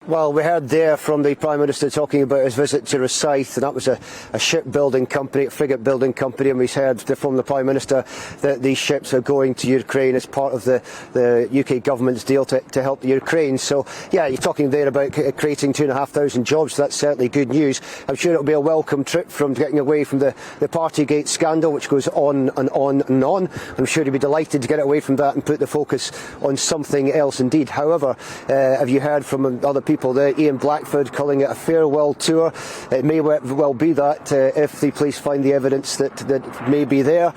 Well, we heard there from the Prime Minister talking about his visit to Rosyth, and that was a shipbuilding company, a frigate building company, and we heard from the Prime Minister that these ships are going to Ukraine as part of the UK government's deal to help the Ukraine. So, yeah, you're talking there about creating 2,500 jobs. That's certainly good news. I'm sure it'll be a welcome trip from getting away from the partygate scandal, which goes on and on and on. I'm sure he'll be delighted to get away from that and put the focus on something else indeed. However, have you heard from other people there? Ian Blackford calling it a farewell tour. It may well be that if the police find the evidence that may be there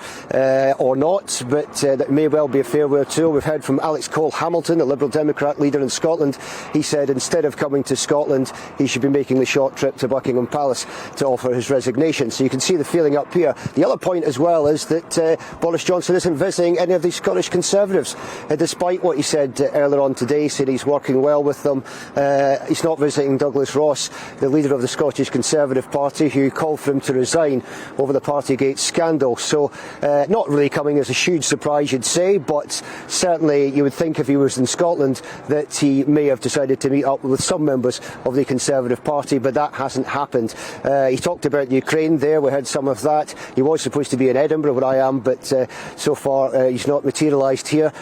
or not, but that may well be a farewell tour. We've heard from Alex Cole-Hamilton, the Liberal Democrat leader in Scotland. He said instead of coming to Scotland, he should be making the short trip to Buckingham Palace to offer his resignation. So you can see the feeling up here. The other point as well is that Boris Johnson isn't visiting any of the Scottish Conservatives, despite what he said earlier on today, saying he's working well with them. He's not visiting Douglas Ross, the leader of the Scottish Conservative Party, who called for him to resign over the Partygate scandal. So not really coming as a huge surprise, you'd say, but certainly you would think if he was in Scotland that he may have decided to meet up with some members of the Conservative Party, but that hasn't happened. He talked about Ukraine there, we heard some of that. He was supposed to be in Edinburgh, where I am, but so far he's not materialised here.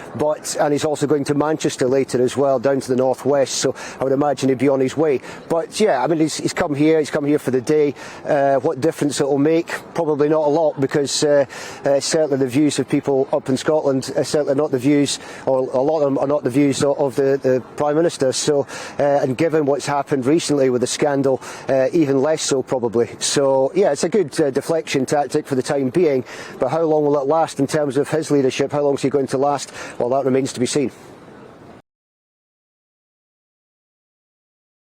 And he's also going to Manchester later as well, down to the northwest, so I would imagine he'd be on his way. But yeah, I mean, he's come here for the day. What difference it will make? Probably not a lot, because certainly the views of people up in Scotland are certainly not the views, or a lot of them are not the views of the Prime Minister. So, and given what's happened recently with the scandal, even less so probably. So yeah, it's a good deflection tactic for the time being, but how long will it last in terms of his leadership? How long is he going to last? Well, that remains to be seen.